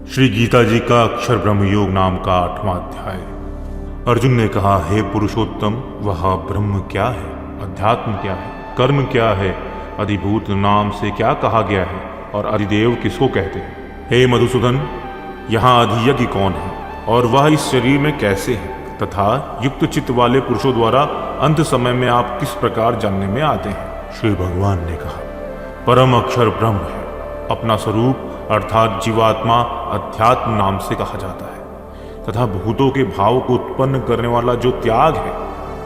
श्री गीता जी का अक्षर ब्रह्म योग नाम का 8वां अध्याय। अर्जुन ने कहा, हे पुरुषोत्तम, वह ब्रह्म क्या है, अध्यात्म क्या है, कर्म क्या है, अधिभूत नाम से क्या कहा गया है और अधिदेव किसको कहते हैं। हे मधुसूदन, यहाँ अधियज्ञ कौन है और वह इस शरीर में कैसे है, तथा युक्त चित्त वाले पुरुषों द्वारा अंत समय में आप किस प्रकार जानने में आते हैं। श्री भगवान ने कहा, परम अक्षर ब्रह्म है। अपना स्वरूप अर्थात जीवात्मा अध्यात्म नाम से कहा जाता है तथा भूतों के भाव को उत्पन्न करने वाला जो त्याग है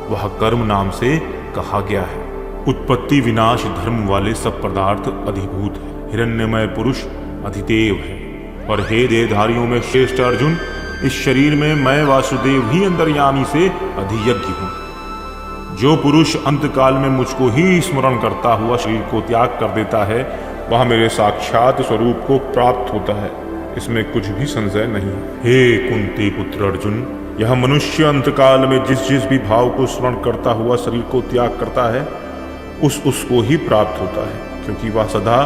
वह कर्म नाम से कहा गया है। उत्पत्ति विनाश धर्म वाले सब पदार्थ अधिभूत है। हिरण्यमय पुरुष अधिदेव है। और हे देहधारियों में श्रेष्ठ अर्जुन, इस शरीर में मैं वासुदेव ही अंतर्यामी से अधियज्ञ हूँ। जो पुरुष अंतकाल में मुझको ही स्मरण करता हुआ शरीर को त्याग कर देता है वह मेरे साक्षात स्वरूप को प्राप्त होता है, इसमें कुछ भी संशय नहीं है। हे कुंती पुत्र अर्जुन, यह मनुष्य अंतकाल में जिस जिस भी भाव को स्मरण करता हुआ शरीर को त्याग करता है उसको ही प्राप्त होता है, क्योंकि वह सदा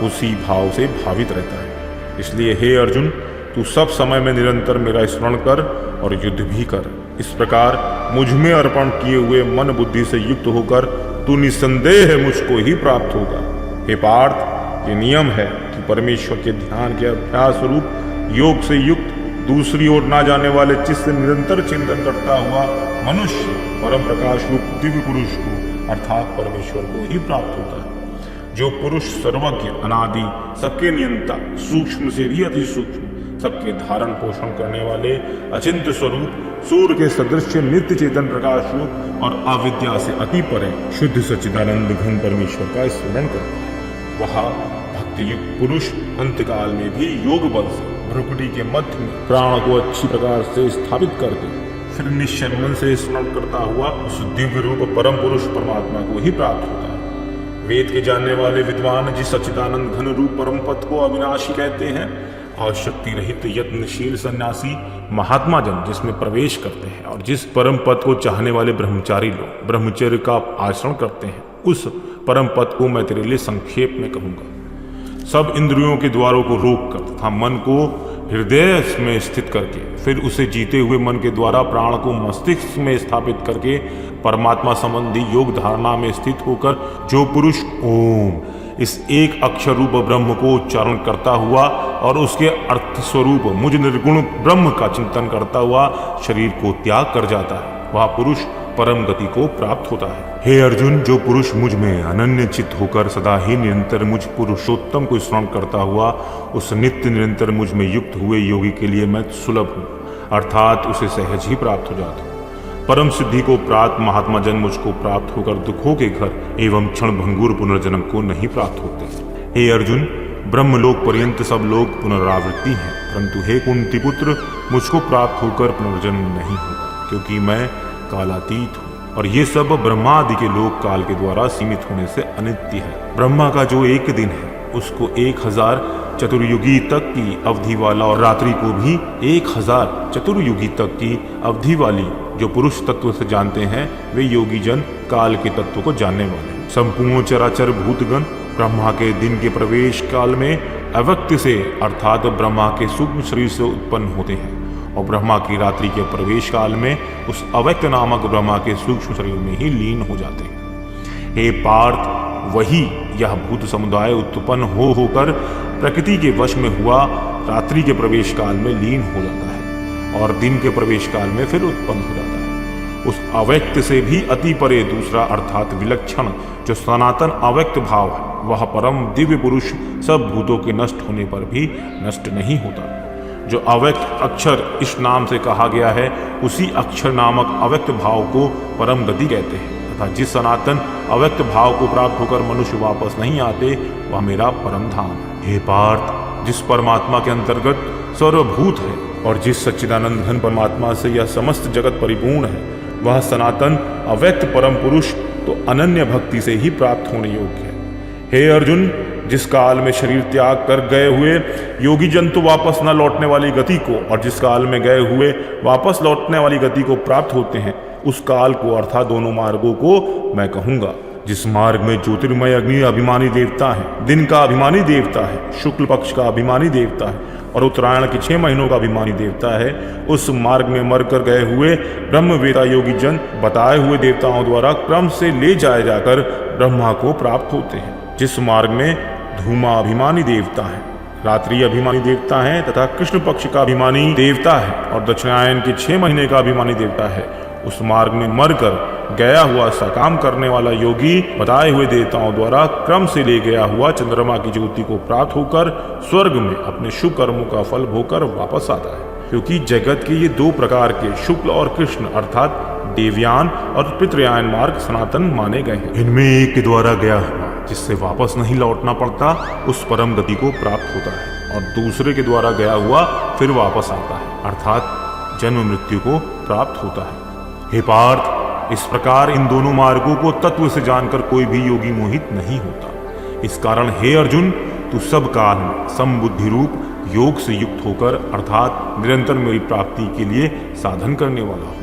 उसी भाव से भावित रहता है। इसलिए हे अर्जुन, तू सब समय में निरंतर मेरा स्मरण कर और युद्ध भी कर। इस प्रकार मुझ में अर्पण किए हुए मन बुद्धि से युक्त होकर तू निस्संदेह मुझको ही प्राप्त होगा। हे पार्थ, ये नियम है कि परमेश्वर के ध्यान के अभ्यास स्वरूप योग से युक्त दूसरी ओर ना जाने वाले चित्त से निरंतर चिंतन करता हुआ मनुष्य परम प्रकाश रूप दिव्य पुरुष को अर्थात परमेश्वर को ही प्राप्त होता है। जो पुरुष सर्वज्ञ, अनादि, सबके नियंता, सूक्ष्म से भी अति सूक्ष्म, सबके धारण पोषण करने वाले अचिंत्य स्वरूप, सूर्य के सदृश नित्य चेतन प्रकाश रूप और अविद्या से अति परे शुद्ध सच्चिदानंद घन परमेश्वर का स्मरण करता है, वह भक्ति युक्त पुरुष अंतकाल में भी योग बल से भ्रुकुटी के मध्य में प्राण को अच्छी प्रकार से स्थापित करके फिर निश्चय मन से स्मरण करता हुआ उस दिव्य रूप परम पुरुष परमात्मा को ही प्राप्त होता है। वेद के जानने वाले विद्वान जिस सच्चिदानंद घन रूप परम पद को अविनाशी कहते हैं और शक्ति रहित यत्नशील सन्यासी महात्मा जन जिसमें प्रवेश करते हैं और जिस परम पद को चाहने वाले ब्रह्मचारी लोग ब्रह्मचर्य का आचरण करते हैं, उस परम पद को मैं तेरे लिए संक्षेप में कहूंगा। सब इंद्रियों के द्वारों को रोककर तथा मन को हृदय में स्थित करके फिर उसे जीते हुए मन के द्वारा प्राण को मस्तिष्क में स्थापित करके परमात्मा संबंधी योग धारणा में स्थित होकर जो पुरुष ओम इस एक अक्षर रूप ब्रह्म को उच्चारण करता हुआ और उसके अर्थ स्वरूप मुझ निर्गुण ब्रह्म का चिंतन करता हुआ शरीर को त्याग कर जाता है, वह पुरुष परम गति को प्राप्त होता है। हे अर्जुन, जो पुरुष मुझ में अनन्य चित्त होकर सदा ही निरंतर मुझ पुरुषोत्तम को स्मरण करता हुआ उस नित्य निरंतर मुझ में युक्त हुए योगी के लिए मैं सुलभ हूँ, अर्थात उसे सहज ही प्राप्त हो जाता हूँ। परम सिद्धि को प्राप्त महात्मा जन मुझको प्राप्त होकर दुखों के घर एवं क्षण भंगुर पुनर्जन्म को नहीं प्राप्त होते। हे अर्जुन, ब्रह्मलोक पर्यंत सब लोग पुनरावृत्ति हैं, परंतु हे कुंती पुत्र, मुझको प्राप्त होकर पुनर्जन्म नहीं होगा, क्योंकि मैं कालातीत हूँ और ये सब ब्रह्मादि के लोक काल के द्वारा सीमित होने से अनित्य है। ब्रह्मा का जो एक दिन है उसको 1000 चतुर्युगी तक की अवधि वाला और रात्रि को भी 1000 चतुर्युगी तक की अवधि वाली जो पुरुष तत्व से जानते हैं वे योगी जन काल के तत्व को जानने वाले हैं। संपूर्ण चराचर भूतगण ब्रह्मा के दिन के प्रवेश काल में अव्यक्त से अर्थात ब्रह्मा के सूक्ष्म शरीर से उत्पन्न होते हैं और ब्रह्मा की रात्रि के प्रवेश काल में उस अव्यक्त नामक ब्रह्मा के सूक्ष्म शरीर में ही लीन हो जाते हैं। हे पार्थ, वही यह भूत समुदाय उत्पन्न होकर प्रकृति के वश में हुआ रात्रि के प्रवेश काल में लीन हो जाता है और दिन के प्रवेश काल में फिर उत्पन्न हो जाता है। उस अव्यक्त से भी अति परे दूसरा अर्थात विलक्षण जो सनातन अव्यक्त भाव है वह परम दिव्य पुरुष सब भूतों के नष्ट होने पर भी नष्ट नहीं होता। जो अव्यक्त अक्षर इस नाम से कहा गया है उसी अक्षर नामक अव्यक्त भाव को परम गति कहते हैं तथा जिस सनातन अव्यक्त भाव को प्राप्त होकर मनुष्य वापस नहीं आते वह मेरा परम धाम है। हे पार्थ, जिस परमात्मा के अंतर्गत सर्वभूत है और जिस सच्चिदानंद घन परमात्मा से यह समस्त जगत परिपूर्ण है वह सनातन अव्यक्त परम पुरुष तो अनन्य भक्ति से ही प्राप्त होने योग्य है। हे अर्जुन, जिस काल में शरीर त्याग कर गए हुए योगी जन तो वापस न लौटने वाली गति को और जिस काल में गए हुए वापस लौटने वाली गति को प्राप्त होते हैं उस काल को अर्थात दोनों मार्गों को मैं कहूंगा। जिस मार्ग में ज्योतिर्मय अग्नि अभिमानी देवता है, दिन का अभिमानी देवता है, शुक्ल पक्ष का अभिमानी देवता है, और उत्तरायण के 6 महीनों का अभिमानी देवता है। उस मार्ग में मरकर गए हुए ब्रह्मवेता योगी जन बताए हुए देवताओं द्वारा क्रम से ले जाए जाकर ब्रह्मा को प्राप्त होते हैं। जिस मार्ग में धूमा अभिमानी देवता है, रात्रि अभिमानी देवता है तथा कृष्ण पक्ष का अभिमानी देवता है और दक्षिणायन के 6 महीने का अभिमानी देवता है, उस मार्ग में मरकर गया हुआ सकाम करने वाला योगी बताए हुए देवताओं द्वारा क्रम से ले गया हुआ चंद्रमा की ज्योति को प्राप्त होकर स्वर्ग में अपने शुभ कर्मों का फल भोगकर वापस आता है। क्योंकि जगत के ये 2 प्रकार के शुक्ल और कृष्ण अर्थात देवयान और पितृयान मार्ग सनातन माने गए हैं। इनमें एक के द्वारा गया हुआ जिससे वापस नहीं लौटना पड़ता उस परम गति को प्राप्त होता है, और दूसरे के द्वारा गया हुआ फिर वापस आता है अर्थात जन्म मृत्यु को प्राप्त होता है। हे पार्थ, इस प्रकार इन दोनों मार्गों को तत्व से जानकर कोई भी योगी मोहित नहीं होता। इस कारण हे अर्जुन, तू सब काल में समबुद्धि रूप योग से युक्त होकर अर्थात निरंतर मेरी प्राप्ति के लिए साधन करने वाला हो।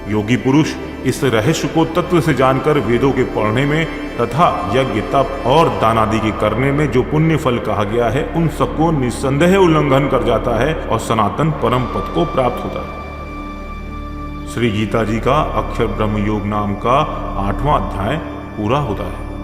योगी पुरुष इस रहस्य को तत्व से जानकर वेदों के पढ़ने में तथा यज्ञ तप और दान आदि के करने में जो पुण्य फल कहा गया है उन सबको निस्संदेह उल्लंघन कर जाता है और सनातन परम पद को प्राप्त होता है। श्री गीता जी का अक्षर ब्रह्म योग नाम का 8वां अध्याय पूरा होता है।